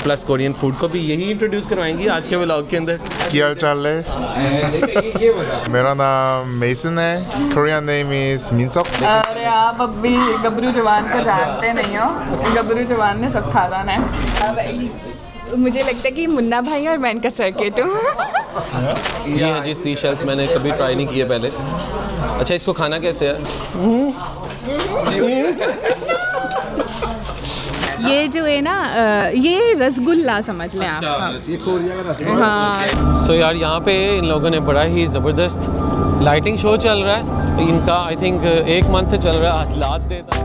Plus Korean food को भी यही इंट्रोड्यूस करवाएंगी आज के व्लॉग के अंदर। क्या चाल है? मेरा नाम मेसन है, कोरियन नेम इज मिनसक। अरे आप अब भी गबरू जवान को जानते नहीं हो, गबरू जवान ने सब खा जाना है। मुझे लगता है कि मुन्ना भाई और मैं इनका सर्किट हूँ। ये है जी सी शेल्स, मैंने कभी ट्राई नहीं किए पहले। अच्छा, इसको खाना कैसे है? ये जो है ना, ये रसगुल्ला समझ लें आप। ये कोरिया का रसगुल्ला। हाँ। सो यार यहाँ पे इन लोगों ने बड़ा ही ज़बरदस्त लाइटिंग शो चल रहा है इनका। आई थिंक 1 मंथ से चल रहा है, आज लास्ट डे था।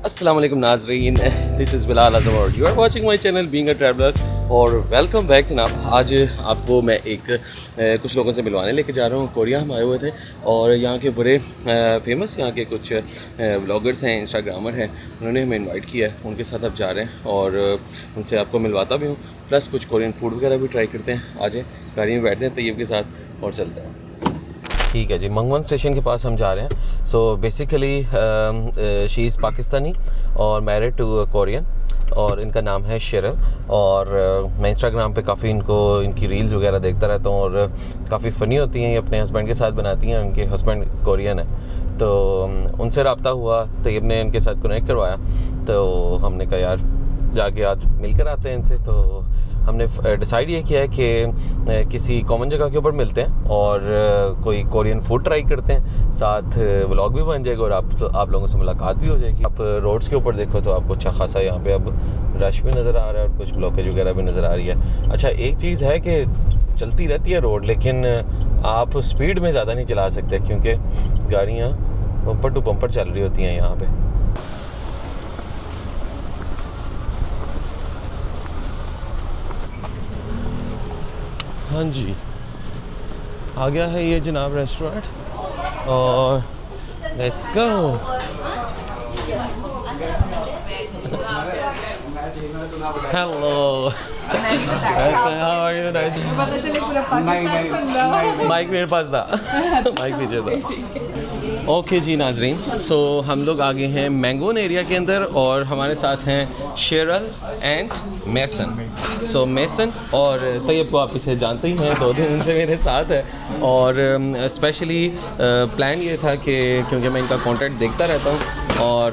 अस्सलाम वालेकुम नाज़रीन, दिस इज़ बिलाल आज़म और you are watching my channel being a traveller और वेलकम बैक जनाब। आज आपको मैं कुछ लोगों से मिलवाने लेके जा रहा हूँ। कोरिया हम आए हुए थे और यहाँ के बड़े फेमस यहाँ के कुछ ब्लॉगर्स हैं, इंस्टाग्रामर हैं, उन्होंने हमें इनवाइट किया है। उनके साथ अब जा रहे हैं और उनसे आपको मिलवाता भी हूँ, प्लस कुछ कोरियन फूड वगैरह भी ट्राई करते हैं। आ जाए, गाड़ी में बैठते हैं तैयब के साथ और चलते हैं। ठीक है जी, मंगवन स्टेशन के पास हम जा रहे हैं। So basically she is Pakistani और मैरिड टू कोरियन और इनका नाम है शेरल। और मैं इंस्टाग्राम पे काफ़ी इनकी रील्स वगैरह देखता रहता हूँ और काफ़ी फ़नी होती हैं। ये अपने हस्बैंड के साथ बनाती हैं, उनके हस्बैंड कोरियन है, तो उनसे रब्ता हुआ, तैयब ने इनके साथ कनेक्ट करवाया। तो हमने कहा यार जाके आज मिल कर आते हैं इनसे। तो हमने डिसाइड ये किया है कि किसी कॉमन जगह के ऊपर मिलते हैं और कोई कोरियन फूड ट्राई करते हैं, साथ व्लॉग भी बन जाएगा और आप लोगों से मुलाकात भी हो जाएगी। आप रोड्स के ऊपर देखो तो आपको अच्छा खासा यहाँ पे अब रश भी नज़र आ रहा है और कुछ ब्लॉकेज वगैरह भी नज़र आ रही है। अच्छा, एक चीज़ है कि चलती रहती है रोड, लेकिन आप स्पीड में ज़्यादा नहीं चला सकते क्योंकि गाड़ियाँ बम्पर टू बम्पर चल रही होती हैं यहाँ पर। हाँ जी, आ गया है ये जनाब रेस्टोरेंट और let's go. Hello, how are you? Nice. Mic मेरे पास था, माइक पीछे था। ओके जी नाजरीन, सो हम लोग आ गए हैं मैंगोन एरिया के अंदर और हमारे साथ हैं Cheryl and mason. So mason और तैयब को आप इसे जानते ही हैं, 2 दिन से मेरे साथ है और स्पेशली प्लान ये था कि क्योंकि मैं इनका कंटेंट देखता रहता हूँ और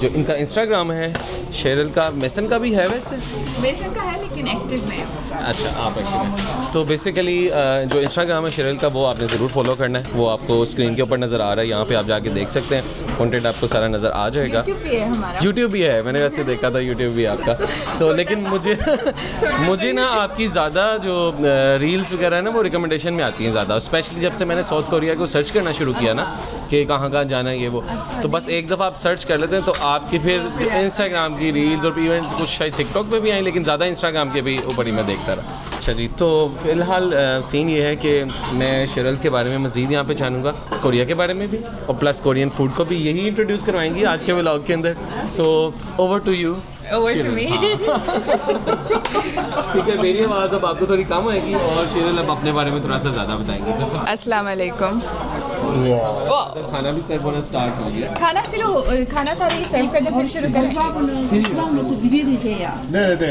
जो इनका इंस्टाग्राम है शेरल का, मेसन का भी है, वैसे मेसन का है लेकिन एक्टिव में। अच्छा, आप एक्टिव हैं। तो बेसिकली जो इंस्टाग्राम है शेरल का, वो आपने ज़रूर फॉलो करना है। वो आपको स्क्रीन के ऊपर नज़र आ रहा है, यहाँ पे आप जाके देख सकते हैं, कंटेंट आपको सारा नज़र आ जाएगा। यूट्यूब भी है, मैंने वैसे देखा था यूट्यूब भी आपका। तो लेकिन मुझे ना आपकी ज़्यादा जो रील्स वगैरह है ना, वो रिकमेंडेशन में आती हैं ज़्यादा, स्पेशली जब से मैंने साउथ कोरिया को सर्च करना शुरू किया ना कि कहाँ जाना है ये वो। तो बस एक दफ़ा आप सर्च कर लेते हैं तो आपकी फिर इंस्टाग्राम की रील्स और इवन कुछ शायद टिकटॉक पे भी आई, लेकिन ज़्यादा इंस्टाग्राम के भी ऊपर ही मैं देखता रहा। अच्छा जी, तो फ़िलहाल सीन ये है कि मैं शेरल के बारे में मज़ीद यहाँ पे जानूँगा, कोरिया के बारे में भी, और प्लस कोरियन फूड को भी यही इंट्रोड्यूस करवाएंगी आज के व्लॉग के अंदर। So over to you. Over to me. ठीक है, मेरी आवाज़ अब आपको थोड़ी कम आएगी और शेरल अब अपने बारे में थोड़ा सा ज़्यादा बताएंगी। तो अस्सलाम वालेकुम। खाना भी सर्व होना स्टार्ट हो गया। खाना सारी सर्व करते फिर शुरू करें। 네네,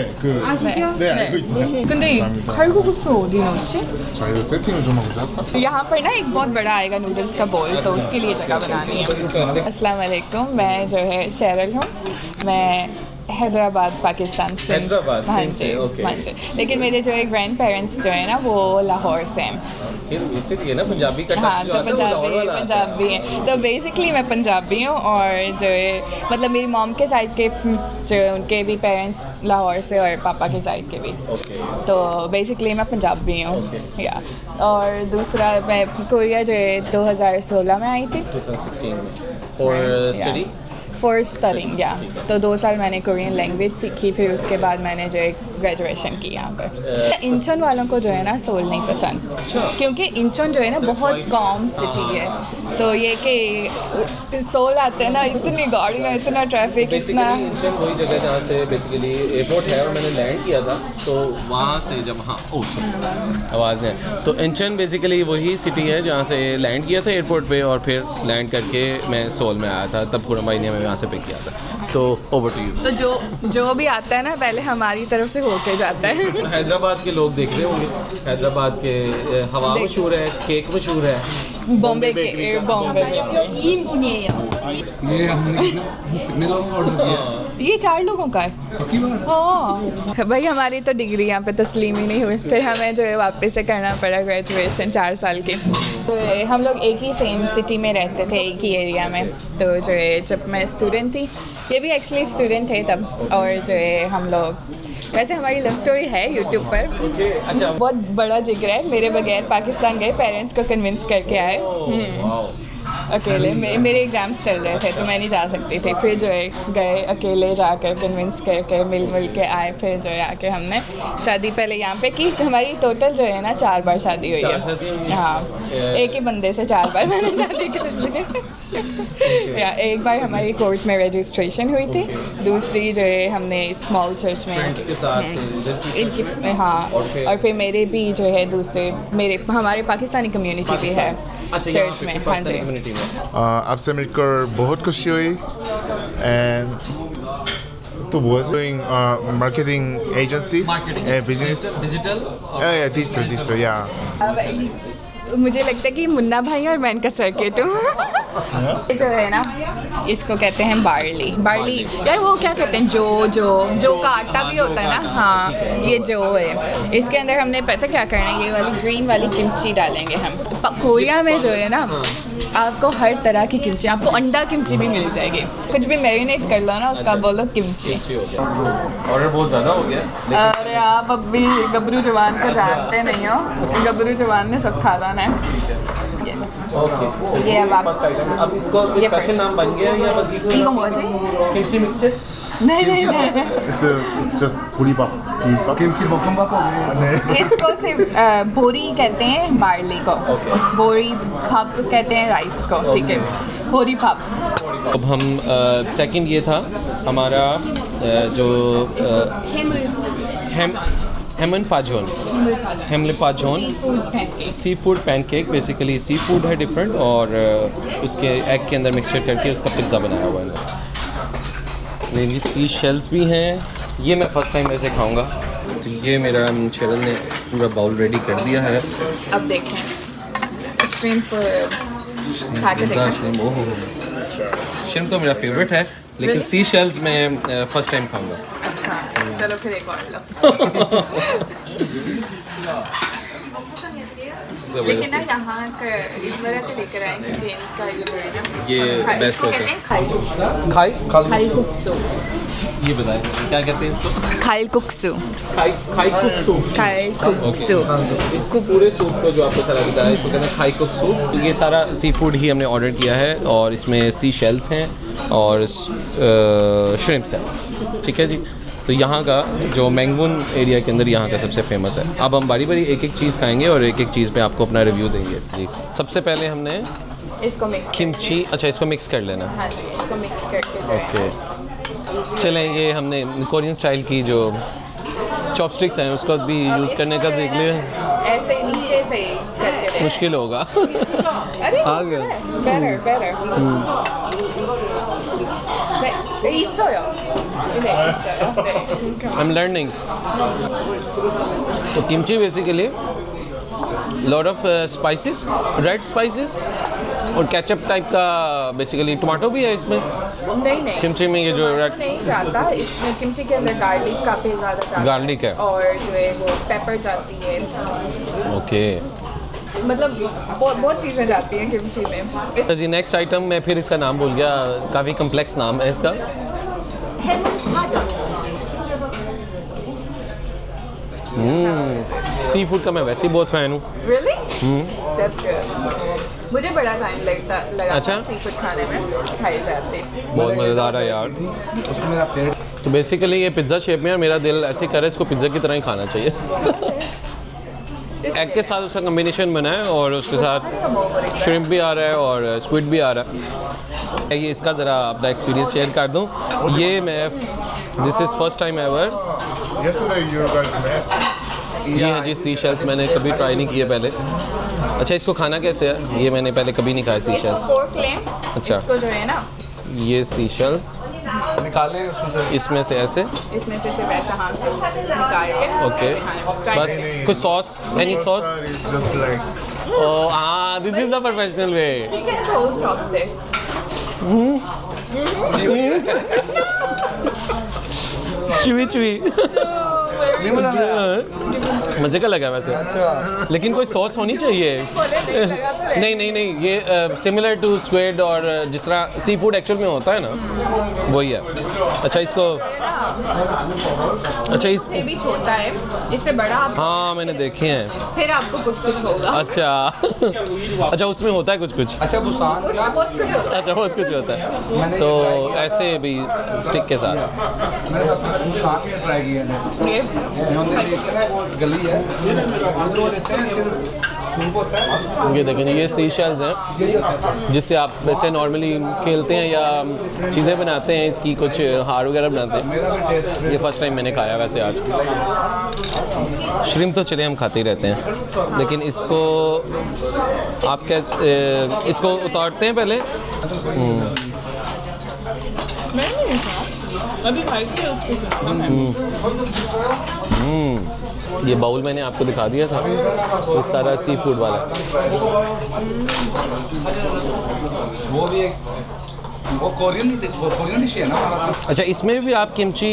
네 알고 있어요. 근데 칼국수 어디 넣지? 자, 이거 세팅을 좀 하고 할까? यहाँ पर ना एक बहुत बड़ा आएगा नूडल्स का बोल, तो उसके लिए जगह बनानी है। अस्सलाम वालेकुम, मैं जो है शेरल हूँ, मैं हैदराबाद पाकिस्तान से। हैदराबाद हाँ से, जी, ओके। हाँ जी। लेकिन मेरे जो एक ग्रैंड पेरेंट्स जो है ना, वो लाहौर से हैं। इसीलिए ना पंजाबी का हाँ, टच जो तो आता है वो लाहौर वाला आता है। पंजाबी हैं। तो बेसिकली मैं पंजाबी हूँ और जो है मतलब मेरी मॉम के साइड के जो उनके भी पेरेंट्स लाहौर से और पापा के साइड के भी। तो बेसिकली मैं पंजाबी हूँ या। और दूसरा मैं कोरिया जो है 2016 में आई थी। 2016 में for study. for studying, yeah. तो 2 साल मैंने कोरियन लैंग्वेज सीखी, फिर उसके बाद मैंने जो है ग्रेजुएशन की यहाँ पर। इंचोन वालों को जो है ना सोल नहीं पसंद, क्योंकि इंचोन जो है ना बहुत कॉम सिटी है, तो ये कि सोल आते हैं ना इतनी गाड़ियाँ, इतना ट्रैफिक, इतना। इंचन वही जगह जहाँ से बेसिकली एयरपोर्ट है और मैंने लैंड किया था, तो वहाँ से जब आवाज़ है, तो इंचन बेसिकली वही सिटी है जहाँ से लैंड किया था एयरपोर्ट पे, और फिर लैंड करके मैं सोल में आया था, तब पूरा महीने में वहाँ से पिक किया था। तो ओवर टू यू। तो जो भी आता है ना पहले हमारी तरफ से होके जाता है। हैदराबाद के लोग देख रहे होंगे, हैदराबाद के हवा मशहूर है, केक मशहूर है, बॉम्बे के बॉम्बे में ये हमने कितने लोगों का ऑर्डर किया? ये 4 लोगों का है। पक्की बात? हाँ भाई, हमारी तो डिग्री यहाँ पे तस्लीम ही नहीं हुई, फिर हमें जो है वापस से करना पड़ा ग्रेजुएशन 4 साल की। तो हम लोग एक ही सेम सिटी में रहते थे, एक ही एरिया में। तो जो है जब मैं स्टूडेंट थी, ये भी एक्चुअली स्टूडेंट थे तब, और जो है हम लोग, वैसे हमारी लव स्टोरी है यूट्यूब पर। अच्छा, बहुत बड़ा जिक्र है, मेरे बगैर पाकिस्तान गए, पेरेंट्स को कन्विंस करके आए अकेले। मेरे एग्ज़ाम्स चल रहे थे तो मैं नहीं जा सकती थी, फिर जो है गए अकेले जाकर कन्विंस करके, मिल के आए, फिर जो है आके हमने शादी पहले यहाँ पे की। हमारी टोटल जो है ना 4 बार शादी हुई है। हाँ, एक ही बंदे से 4 बार मैंने शादी कर ली। या एक बार हमारी कोर्ट में रजिस्ट्रेशन हुई थी, दूसरी जो है हमने स्मॉल चर्च में इनकी, हाँ, और फिर मेरे भी जो है दूसरे हमारे पाकिस्तानी कम्युनिटी भी है चर्च में। हाँ जी, आपसे मिलकर बहुत खुशी हुई। एंड तो बहुत doing marketing agency, business, digital या। मुझे लगता है कि मुन्ना भाई और मैं इनका सर्किट हूँ। जो है ना, इसको कहते हैं बार्ली यार, वो क्या कहते हैं, जो का आटा भी होता है ना, हाँ, ये जो है। इसके अंदर हमने पता क्या करना है, ये वाली ग्रीन वाली किमची डालेंगे हम। कोरिया में जो है ना, आपको हर तरह की किमची, आपको अंडा किमची भी मिल जाएगी, कुछ भी मैरिनेट कर लो ना उसका, बोलो किमची। ऑर्डर बहुत ज़्यादा हो गया। अरे आप अब भी गबरू जवान को जानते नहीं हो, गबरू जवान ने सब खा जाना है। ओके, ये अब आप फर्स्ट आइटम। अब इसको स्पेशल नाम बन गया या बस 이거 뭐지? Kimchi mixture? नहीं, It's just 보리밥. किमची 볶음밥 हो गया। इसको सिर्फ बोरी कहते हैं बार्ली को, बोरी भाप कहते हैं राइस को, ठीक है, बोरी भाप। अब हम सेकंड ये था हमारा जो हेमन पाजोन sea food pancake. Basically sea food है डिफरेंट, और उसके एग के अंदर मिक्सचर करके उसका पिज़्ज़ा बनाया हुआ है। ये सी शेल्स भी हैं, ये मैं फ़र्स्ट टाइम वैसे खाऊंगा। तो ये मेरा शेरल ने पूरा बाउल रेडी कर दिया है। अब देखें स्ट्रीम पर खा के देखें। शिम तो मेरा फेवरेट है, लेकिन सी शेल्स मैं फ़र्स्ट टाइम खाऊंगा। अच्छा, चलो फिर एक और लो। लेकिन ना यहाँ का इस वजह से लेकर आए क्योंकि इनका ये जो है ना, ये बेस्ट इसको होता कहते है। हैं खालकुक्सु। खाई ये बताएं क्या कहते हैं इसको? खालकुक्सु। खाईकुक्सु। इस पूरे सूप को जो आपको सारा बताया, इसको कहते हैं खाईकुक्सु। ये सारा सी फूड ही हमने ऑर्डर किया है, और इसमें सी शेल्स हैं और श्रिम्प्स हैं, ठीक है जी। तो यहाँ का जो मैंगवून एरिया के अंदर यहाँ का सबसे फेमस है। अब हम बारी बारी एक एक चीज़ खाएंगे और एक एक चीज़ पे आपको अपना रिव्यू देंगे जी। सबसे पहले हमने इसको मिक्स किमची, अच्छा इसको मिक्स कर लेना। हाँ जी, इसको मिक्स करके जो है ओके, चलें, ये हमने कोरियन स्टाइल की जो चॉपस्टिक्स हैं उसको भी यूज़ करने का देख लिया। ऐसे नीचे से करके दे। मुश्किल होगा। अरे आ गया। better. 있어요. 네, 있어요. 네. I am learning. तो kimchi basically lot of spices, red spices और केचप टाइप का, बेसिकली टमाटो भी है इसमें नहीं किमची में। ये जो रेड नहीं जाता, इसमें किमची के अंदर गार्लिक काफ़ी ज़्यादा जाता है, गार्लिक है, और जो है वो पेपर जाती है, ओके। मतलब बहुत चीज़ें जाती हैं किमची में। जी नेक्स्ट आइटम, मैं फिर इसका नाम भूल गया, काफ़ी कम्प्लेक्स नाम है इसका। सी फूड का मैं वैसे ही बहुत फ़ैन हूँ। Really? That's good. मुझे बड़ा टाइम लगा अच्छा। सी फूड खाने में खाई जाती। बहुत मज़ेदार है यार। उसमें मेरा पेट तो बेसिकली ये पिज़्ज़ा शेप में है, मेरा दिल ऐसे कर रहा है इसको पिज़्ज़ा की तरह ही खाना चाहिए। एग के साथ उसका कम्बिनेशन बना है और उसके साथ श्रिम्प भी आ रहा है और स्क्विड भी आ रहा है। ये इसका ज़रा अपना एक्सपीरियंस शेयर कर दूँ। ये मैं this is first time ever. Yesterday you guys met. ये है जी सी शेल्स, मैंने कभी ट्राई नहीं किए पहले। अच्छा, इसको खाना कैसे है? ये मैंने पहले कभी नहीं खाया सी इसको शेल। फोर्क लें, अच्छा। इसको जो है ना ये सी शेल निकालें उसमें से। इसमें से ऐसे इसमें से सिर्फ ऐसा हाथ से निकाल के ओके, Try बस करें। कुछ sauce, any sauce? It's just like ओह हाँ, this is the professional way. ठीक है, होल चॉपस्टिक। चुई चुई नहीं मजा आया। मज़े का लगा वैसे, अच्छा लेकिन कोई सॉस होनी चाहिए। नहीं नहीं नहीं, ये सिमिलर टू स्क्विड और जिस तरह सी फूड एक्चुअल में होता है ना, वही है। अच्छा इसको, अच्छा इस, ये भी छोटा है, इससे बड़ा आप हाँ मैंने देखे हैं। फिर आपको कुछ कुछ होगा। अच्छा अच्छा, उसमें होता है कुछ कुछ। अच्छा बुसान का बहुत कुछ होगा। अच्छा बहुत कुछ होता है। तो ऐसे भी स्टिक के साथ मैंने बुसान में ट्राई किया है। ये उन्होंने देखा ना गली है उधर वो लेते हैं फिर सूप होता है। ये देखें, ये सी शेल्स हैं जिससे आप वैसे नॉर्मली खेलते हैं या चीज़ें बनाते हैं, इसकी कुछ हार वगैरह बनाते हैं। मेरा भी टेस्ट ये फर्स्ट टाइम मैंने खाया वैसे आज। श्रिम्प तो चले हम खाते ही रहते हैं, लेकिन इसको आप कैसे इसको उतारते हैं पहले? मैंने नहीं खाया, अभी खाई थी उसके साथ। ये बाउल मैंने आपको दिखा दिया था, ये सारा सी फूड वाला। वो भी एक वो कोरियन डिश है ना हमारा। अच्छा, इसमें भी आप किमची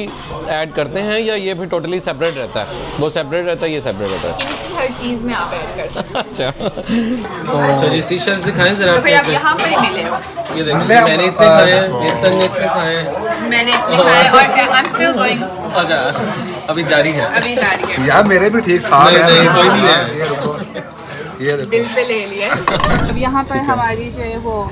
ऐड करते हैं या ये फिर टोटली सेपरेट रहता है? वो सेपरेट रहता है, ये सेपरेट रहता है। किमची हर चीज़ में आप ऐड कर सकते अच्छा अच्छा जी, सी शेल्स दिखाएं ज़रा। हो। फिर आप यहाँ पर ही मिले हो। ये देखिए, मैंने इतने खाए हैं, इसन ने इतने खाए हैं। मैंने इतने खाए और आई एम स्टिल गोइंग, अच्छा अभी जारी है। अभी जारी है। यार मेरे भी ठीक खा नहीं नहीं, कोई नहीं है। ये देखो दिल पे ले लिए। अब यहाँ पर हमारी जो है वो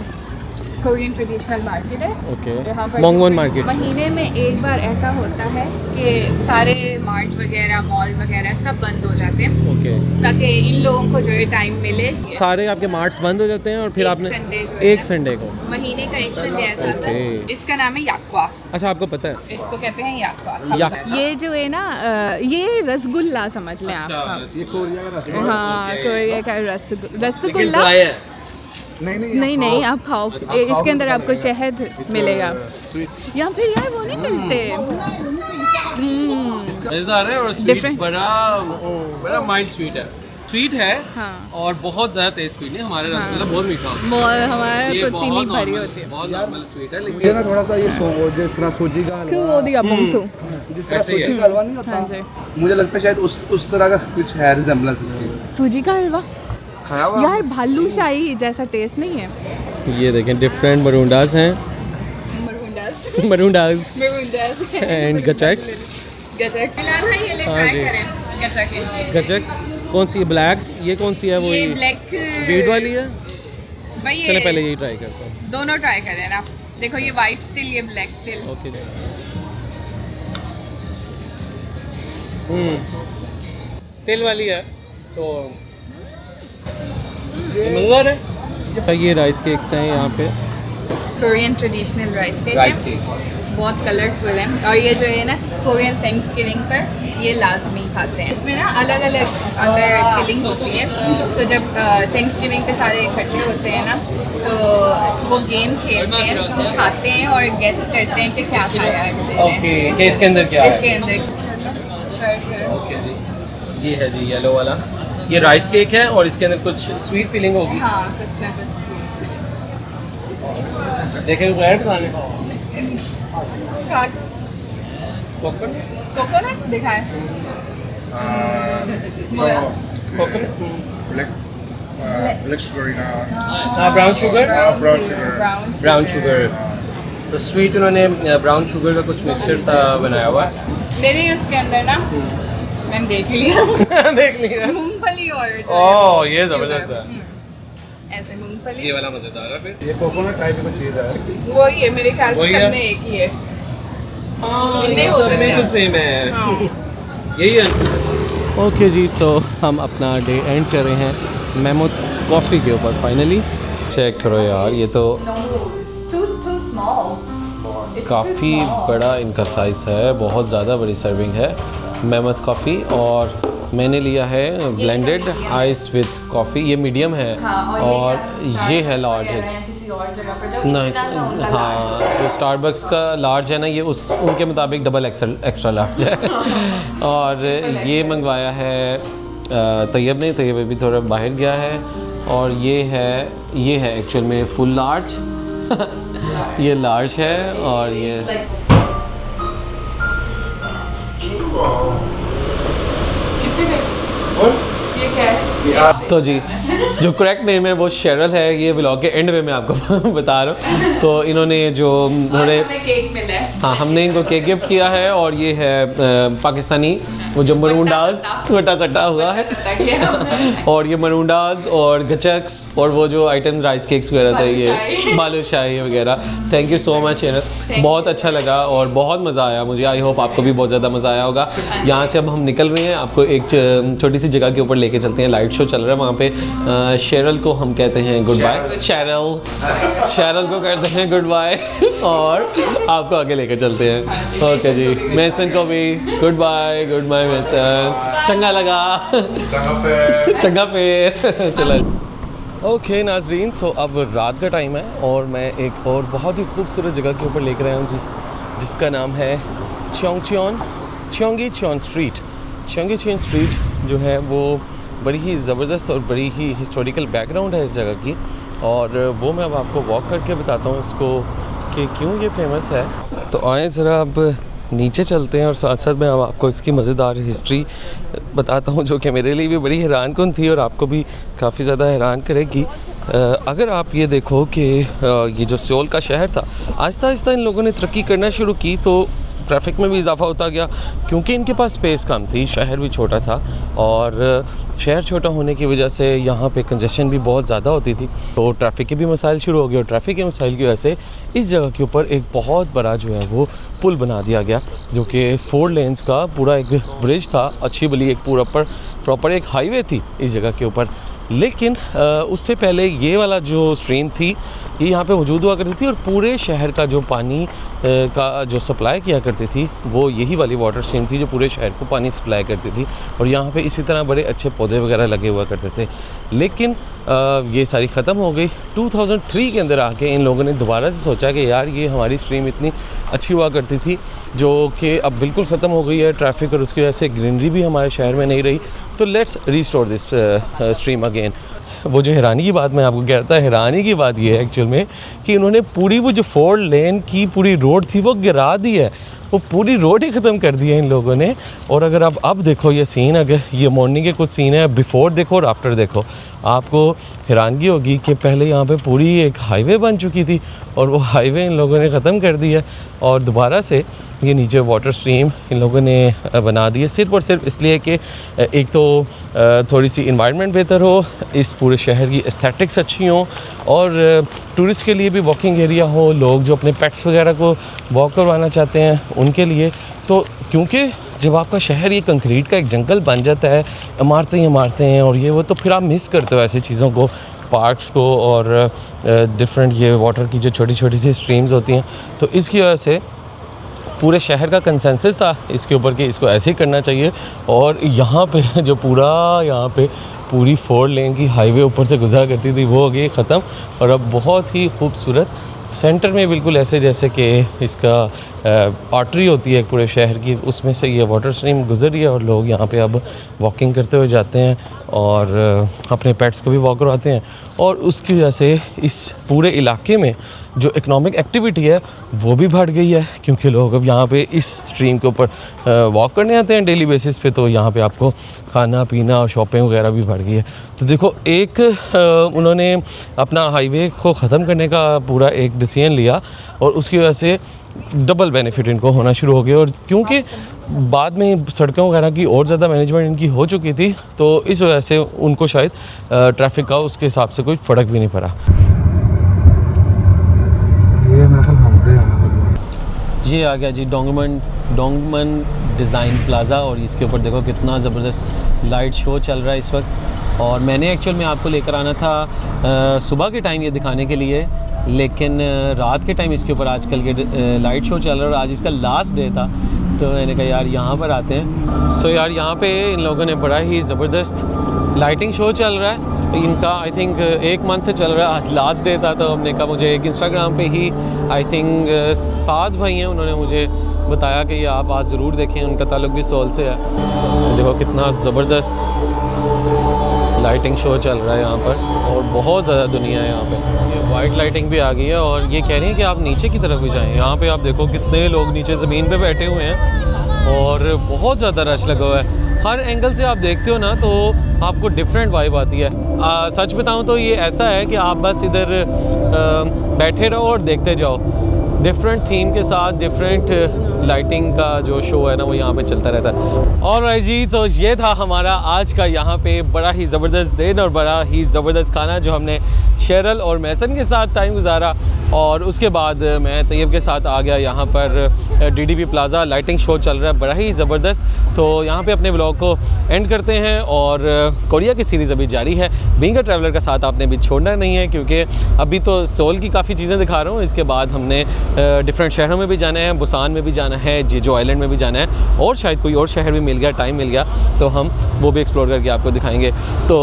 कोरियन ट्रेडिशनल मार्केट है। ओके, यहाँ पर मोंगवन मार्केट। महीने में एक बार ऐसा होता है कि सारे मार्ट वगैरह मॉल वगैरह सब बंद हो जाते हैं, ओके, ताकि इन लोगों को जो है टाइम मिले। सारे आपके मार्ट्स बंद हो जाते हैं और फिर एक आपने संडे जो है एक ना, संडे को। महीने का एक संडे ऐसा आता है। ओके। इसका नाम है याक्वा। अच्छा, आपको पता है? इसको कहते हैं याक्वा। याक- ये जो है ना ये रसगुल्ला समझ लें आप। ये कोरिया का रसगुल्ला। हाँ, कोरिया का रसगुल्ला। नहीं नहीं नहीं, आप खाओ, इसके अंदर आपको शहद मिलेगा। यहाँ पे यार वो नहीं मिलते। मज़ेदार है और स्वीट, Different। बड़ा माइल्ड स्वीट है। स्वीट है हाँ। और बहुत ज़्यादा तेज स्वीट नहीं। हमारे रसगुल्ला बहुत मीठा होता हमारे है, ये तो बहुत चीनी भरी नॉर्मल होती है। बहुत नॉर्मल स्वीट है, ये लेकिन ना थोड़ा सा ये जिस तरह सूजी का क्यों हलवा वो दिया बंतु। जिस तरह ऐसे ही है। सूजी का हलवा नहीं होता। हाँ जी, मुझे लगता है शायद उस तरह का कुछ है रिजेम्बलेंस इसकी। सूजी का हलवा खाया हुआ यार भालू शाही जैसा टेस्ट नहीं है। ये देखें डिफरेंट मरूंडास हैं, मरूंडास एंड गचक्स। गजक फिलहाल है, ये ले हाँ ट्राई जी। करें गजक है। गचक कौन सी है? ब्लैक, ये कौन सी है? वो ये ब्लैक बीट वाली है। भाई चले पहले ये यही ट्राई करते हैं। दोनों ट्राई करें ना। देखो ये वाइट तिल, ये ब्लैक तिल। ओके जी। तिल वाली है तो मज़ेदार है। ये राइस केक्स हैं यहाँ पे, Korean traditional rice cake rice है, केक्स। बहुत कलरफुल है। और ये जो है ना कोरियन थैंक्सगिविंग पर ये लाजमी खाते हैं। इसमें ना अलग अलग अंदर फिलिंग होती है, तो जब थैंक्सगिविंग पे सारे इकट्ठे होते हैं ना, तो वो गेम खेलते हैं, खाते हैं और गेस करते हैं कि क्या खाया है। ओके, ये इसके अंदर क्या है? इसके अंदर ओके जी, ये है जी येलो वाला। ये राइस केक है और इसके अंदर कुछ स्वीट फीलिंग होगी। हाँ कुछ ना कुछ देखें ब्रेड बनाने कोकोनट दिखाए। black sugar in brown sugar, brown sugar. Brown sugar. तो स्वीट उन्होंने ब्राउन शुगर का कुछ मिक्सचर सा बनाया हुआ है। दे रही है उसके अंदर ना, मैंने देख लिया देख लिया। मूंगफली और ओह, ये ज़बरदस्त है। ऐसे मूंगफली ये वाला मज़ेदार है फिर। ये कोकोनट टाइप की चीज़ है। वही है मेरे ख्याल से वही है? सब में एक ही है। हाँ, इनमें हो सब में सकता तो सेम है। हाँ। यही है। ओके जी, सो हम अपना डे एंड कर रहे हैं मैमथ कॉफ़ी के ऊपर फाइनली। चेक करो यार, ये तो काफ़ी बड़ा इनका साइज़ है, बहुत ज़्यादा बड़ी सर्विंग है मैमथ कॉफ़ी। और मैंने लिया है ब्लेंडेड आइस विद कॉफ़ी, ये मीडियम है। और ये है लार्ज है। नहीं, हाँ, जो स्टारबक्स का लार्ज है ना, ये उनके मुताबिक डबल एक्स्ट्रा लार्ज है। और ये मंगवाया है तैयब ने, तैयब भी थोड़ा बाहर गया है। और ये है एक्चुअल में फुल लार्ज। ये लार्ज है और ये ये क्या है? तो जी जो करेक्ट नेम है वो शेरल है। ये व्लॉग के एंड में मैं आपको बता रहा हूँ। तो इन्होंने जो थोड़े हमें केक मिला है। हाँ, हमने इनको केक गिफ्ट किया है। और ये है पाकिस्तानी वो जो मरूंडाज वटा सट्टा हुआ है। और ये मरूंडाज और गचक्स और वो जो आइटम राइस केक्स वगैरह थे, ये बालूशाही वगैरह। Thank you so much Cheryl, बहुत अच्छा लगा और बहुत मज़ा आया मुझे। आई होप आपको भी बहुत ज़्यादा मज़ा आया होगा। यहाँ से अब हम निकल रहे हैं, आपको एक छोटी सी जगह के ऊपर लेके चलते हैं। लाइट शो चल रहा है वहाँ पे। शेरल को हम कहते हैं गुड बाय। शेरल को कहते हैं गुड बाय और आपको आगे लेकर चलते हैं। ओके जी, मैसन को भी गुड बाय मैसन। चंगा लगा, चंगा फिर चलो। ओके नाजरीन, सो अब रात का टाइम है और मैं एक और बहुत ही खूबसूरत जगह के ऊपर लेकर आया हूँ जिसका नाम है चोंगी चियोन स्ट्रीट। चोंगी चियोन स्ट्रीट जो है वो बड़ी ही ज़बरदस्त और बड़ी ही हिस्टोरिकल बैकग्राउंड है इस जगह की। और वो मैं अब आपको वॉक करके बताता हूँ इसको कि क्यों ये फेमस है। तो आए ज़रा अब नीचे चलते हैं और साथ साथ मैं अब आपको इसकी मज़ेदार हिस्ट्री बताता हूँ, जो कि मेरे लिए भी बड़ी हैरानकुन थी और आपको भी काफ़ी ज़्यादा हैरान करेगी। अगर आप ये देखो कि ये जो सियोल का शहर था, आहिस्ता आहिस्ता इन लोगों ने तरक्की करना शुरू की तो ट्रैफिक में भी इजाफा होता गया क्योंकि इनके पास स्पेस कम थी, शहर भी छोटा था। और शहर छोटा होने की वजह से यहाँ पे कंजेशन भी बहुत ज़्यादा होती थी, तो ट्रैफिक के भी मसाइल शुरू हो गए। और ट्रैफिक के मसाइल की वजह से इस जगह के ऊपर एक बहुत बड़ा जो है वो पुल बना दिया गया, जो कि 4 लेन्स का पूरा एक ब्रिज था। अच्छी भली एक पूरा प्रॉपर एक हाईवे थी इस जगह के ऊपर। लेकिन उससे पहले ये वाला जो स्ट्रीम थी ये यहाँ पे मौजूद हुआ करती थी और पूरे शहर का जो पानी का जो सप्लाई किया करती थी वो यही वाली वाटर स्ट्रीम थी जो पूरे शहर को पानी सप्लाई करती थी। और यहाँ पे इसी तरह बड़े अच्छे पौधे वगैरह लगे हुआ करते थे। लेकिन ये सारी ख़त्म हो गई। 2003 के अंदर आके इन लोगों ने दोबारा से सोचा कि यार ये हमारी स्ट्रीम इतनी अच्छी हुआ करती थी जो कि अब बिल्कुल ख़त्म हो गई है, ट्रैफिक और उसकी वजह से ग्रीनरी भी हमारे शहर में नहीं रही, तो let's restore this stream again. वो जो हैरानी की बात मैं आपको कह रहा था, हैरानी की बात ये है एक्चुअल में कि इन्होंने पूरी वो जो 4 लेन की पूरी रोड थी वो गिरा दी है, वो पूरी रोड ही ख़त्म कर दी है इन लोगों ने। और अगर आप अब देखो ये सीन, अगर ये मॉर्निंग के कुछ सीन है, बिफ़ोर देखो और आफ्टर देखो, आपको हैरानगी होगी कि पहले यहाँ पे पूरी एक हाईवे बन चुकी थी और वो हाईवे इन लोगों ने ख़त्म कर दी है और दोबारा से ये नीचे वाटर स्ट्रीम इन लोगों ने बना दी है, सिर्फ़ और सिर्फ इसलिए कि एक तो थोड़ी सी इन्वायरमेंट बेहतर हो, इस पूरे शहर की एस्थेटिक्स अच्छी हों और टूरिस्ट के लिए भी वॉकिंग एरिया हो, लोग जो अपने पेट्स वगैरह को वॉक करवाना चाहते हैं उनके लिए। तो क्योंकि जब आपका शहर ये कंक्रीट का एक जंगल बन जाता है, इमारतें हैं और ये वो, तो फिर आप मिस करते हो ऐसी चीज़ों को, पार्क्स को और डिफरेंट ये वाटर की जो छोटी छोटी सी स्ट्रीम्स होती हैं। तो इसकी वजह से पूरे शहर का कंसेंसस था इसके ऊपर कि इसको ऐसे ही करना चाहिए। और यहाँ पे जो यहाँ पे पूरी 4 लेन की हाईवे ऊपर से गुजरा करती थी वो हो गई ख़त्म और अब बहुत ही खूबसूरत सेंटर में बिल्कुल ऐसे जैसे कि इसका आर्टरी होती है पूरे शहर की, उसमें से ये वाटर स्ट्रीम गुजर रही है और लोग यहाँ पे अब वॉकिंग करते हुए जाते हैं और अपने पेट्स को भी वॉक करवाते हैं। और उसकी वजह से इस पूरे इलाके में जो इकनॉमिक एक्टिविटी है वो भी बढ़ गई है क्योंकि लोग अब यहाँ पे इस स्ट्रीम के ऊपर वॉक करने आते हैं डेली बेसिस पे, तो यहाँ पे आपको खाना पीना और शॉपिंग वगैरह भी बढ़ गई है। तो देखो एक उन्होंने अपना हाईवे को ख़त्म करने का पूरा एक डिसीजन लिया और उसकी वजह से डबल बेनिफिट इनको होना शुरू हो गया। और क्योंकि बाद में सड़कों वगैरह की और ज़्यादा मैनेजमेंट इनकी हो चुकी थी, तो इस वजह से उनको शायद ट्रैफिक का उसके हिसाब से कोई फ़र्क भी नहीं पड़ा। ये मेरा ख्याल हम दे ये आ गया जी डोंगमन डिज़ाइन प्लाज़ा, और इसके ऊपर देखो कितना ज़बरदस्त लाइट शो चल रहा है इस वक्त। और मैंने एक्चुअल में आपको लेकर आना था सुबह के टाइम ये दिखाने के लिए, लेकिन रात के टाइम इसके ऊपर आजकल के लाइट शो चल रहा है और आज इसका लास्ट डे था, तो मैंने कहा यार यहाँ पर आते हैं। सो यार यहाँ पे इन लोगों ने बड़ा ही ज़बरदस्त लाइटिंग शो चल रहा है इनका, आई थिंक 1 मंथ से चल रहा है। आज लास्ट डे था, तो हमने कहा, मुझे एक इंस्टाग्राम पे ही आई थिंक 7 भाई हैं, उन्होंने मुझे बताया कि ये आप आज ज़रूर देखें, उनका ताल्लुक भी सोल से है। देखो कितना ज़बरदस्त लाइटिंग शो चल रहा है यहाँ पर, और बहुत ज़्यादा दुनिया है यहाँ पे। ये वाइट लाइटिंग भी आ गई है, और ये कह रही है कि आप नीचे की तरफ भी जाएँ। यहाँ पे आप देखो कितने लोग नीचे ज़मीन पे बैठे हुए हैं, और बहुत ज़्यादा रश लगा हुआ है। हर एंगल से आप देखते हो ना, तो आपको डिफरेंट वाइब आती है। सच बताऊँ तो ये ऐसा है कि आप बस इधर बैठे रहो और देखते जाओ, डिफरेंट थीम के साथ डिफरेंट लाइटिंग का जो शो है ना, वो यहाँ पे चलता रहता है। ऑलराइट जी, तो ये था हमारा आज का यहाँ पे बड़ा ही ज़बरदस्त दिन और बड़ा ही ज़बरदस्त खाना जो हमने शेरल और महसन के साथ टाइम गुजारा। और उसके बाद मैं तैयब के साथ आ गया यहाँ पर डीडीपी प्लाज़ा, लाइटिंग शो चल रहा है बड़ा ही ज़बरदस्त। तो यहाँ पे अपने व्लॉग को एंड करते हैं, और कोरिया की सीरीज़ अभी जारी है। बीइंग अ ट्रैवलर का साथ आपने भी छोड़ना नहीं है, क्योंकि अभी तो सोल की काफ़ी चीज़ें दिखा रहा हूँ, इसके बाद हमने डिफरेंट शहरों में भी जाना है, बुसान में भी जाना है, जीजो आइलैंड में भी जाना है, और शायद कोई और शहर भी मिल गया, टाइम मिल गया तो हम वो भी एक्सप्लोर करके आपको दिखाएंगे। तो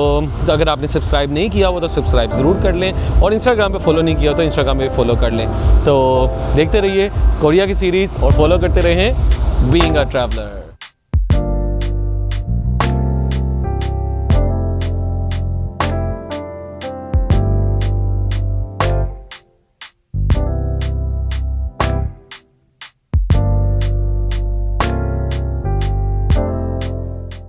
अगर आपने सब्सक्राइब नहीं किया वो तो सब्सक्राइब ज़रूर कर लें, और इंस्टाग्राम पे फॉलो नहीं किया तो इंस्टाग्राम पे फॉलो कर लें। तो देखते रहिए कोरिया की सीरीज़ और फॉलो करते रहें बीइंग अ ट्रैवलर।